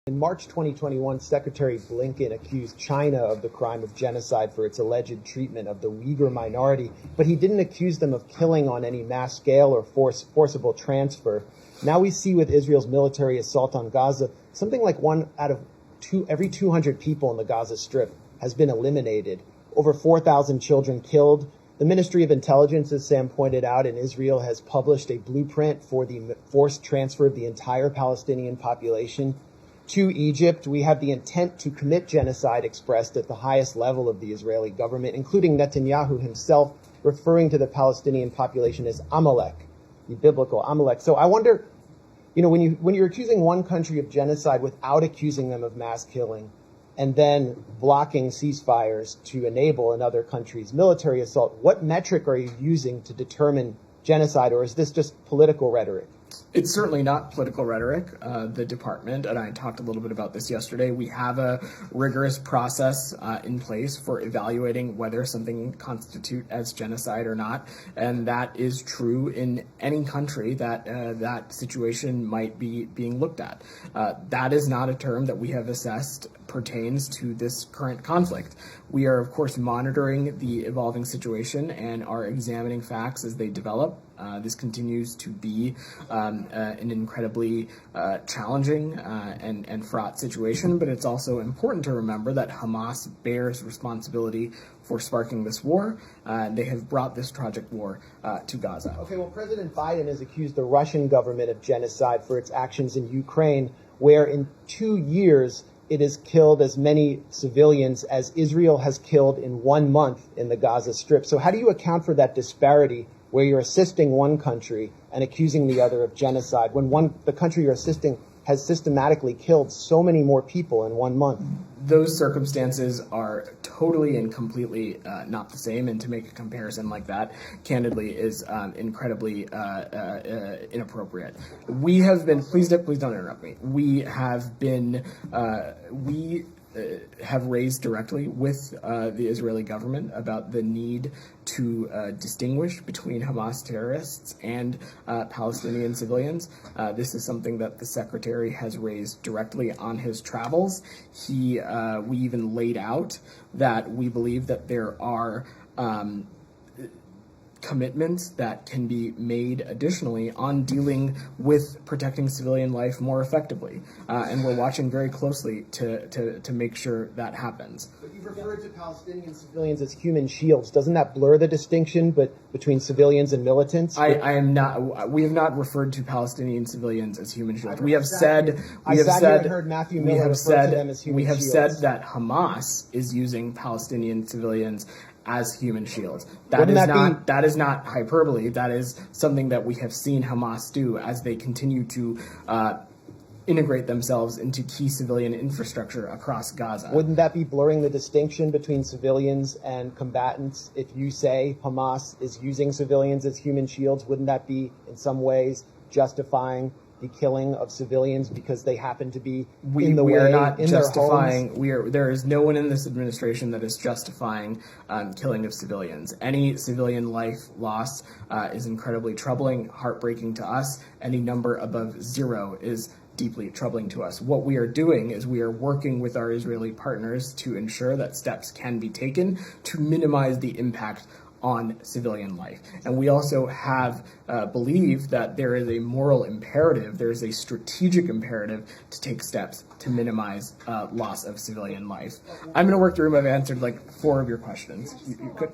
In March 2021, Secretary Blinken accused China of the crime of genocide for its alleged treatment of the Uyghur minority, but he didn't accuse them of killing on any mass scale or forcible transfer. Now we see with Israel's military assault on Gaza, something like every 200 people in the Gaza Strip has been eliminated. Over 4,000 children killed. The Ministry of Intelligence, as Sam pointed out, in Israel has published a blueprint for the forced transfer of the entire Palestinian population to Egypt. We have the intent to commit genocide expressed at the highest level of the Israeli government, including Netanyahu himself referring to the Palestinian population as Amalek, the biblical Amalek. So I wonder, when you're accusing one country of genocide without accusing them of mass killing, and then blocking ceasefires to enable another country's military assault, what metric are you using to determine genocide, or is this just political rhetoric? It's certainly not political rhetoric. The department, and I talked a little bit about this yesterday, we have a rigorous process in place for evaluating whether something constitutes as genocide or not, and that is true in any country that that situation might be being looked at. That is not a term that we have assessed pertains to this current conflict. We are, of course, monitoring the evolving situation and are examining facts as they develop. This continues to be an incredibly challenging and fraught situation, but it's also important to remember that Hamas bears responsibility for sparking this war. They have brought this tragic war to Gaza. Okay, well, President Biden has accused the Russian government of genocide for its actions in Ukraine, where in 2 years it has killed as many civilians as Israel has killed in 1 month in the Gaza Strip. So how do you account for that disparity where you're assisting one country and accusing the other of genocide when the country you're assisting has systematically killed so many more people in 1 month? Those circumstances are totally and completely not the same, and to make a comparison like that, candidly, is incredibly inappropriate. We have been, please don't interrupt me. We have been, have raised directly with the Israeli government about the need to distinguish between Hamas terrorists and Palestinian civilians. This is something that the secretary has raised directly on his travels. We even laid out that we believe that there are commitments that can be made additionally on dealing with protecting civilian life more effectively. And we're watching very closely to make sure that happens. But you've referred to Palestinian civilians as human shields. Doesn't that blur the distinction between civilians and militants? We have not referred to Palestinian civilians as human shields. We have said that Hamas is using Palestinian civilians as human shields. That is not hyperbole. That is something that we have seen Hamas do as they continue to integrate themselves into key civilian infrastructure across Gaza. Wouldn't that be blurring the distinction between civilians and combatants? If you say Hamas is using civilians as human shields, wouldn't that be in some ways justifying the killing of civilians because they happen to be in the way, in their homes? There is no one in this administration that is justifying killing of civilians. Any civilian life loss is incredibly troubling, heartbreaking to us. Any number above 0 is deeply troubling to us. What we are doing is we are working with our Israeli partners to ensure that steps can be taken to minimize the impact on civilian life. And we also have believed that there is a moral imperative, there is a strategic imperative to take steps to minimize loss of civilian life. I'm going to work through them. I've answered like 4 of your questions. You could.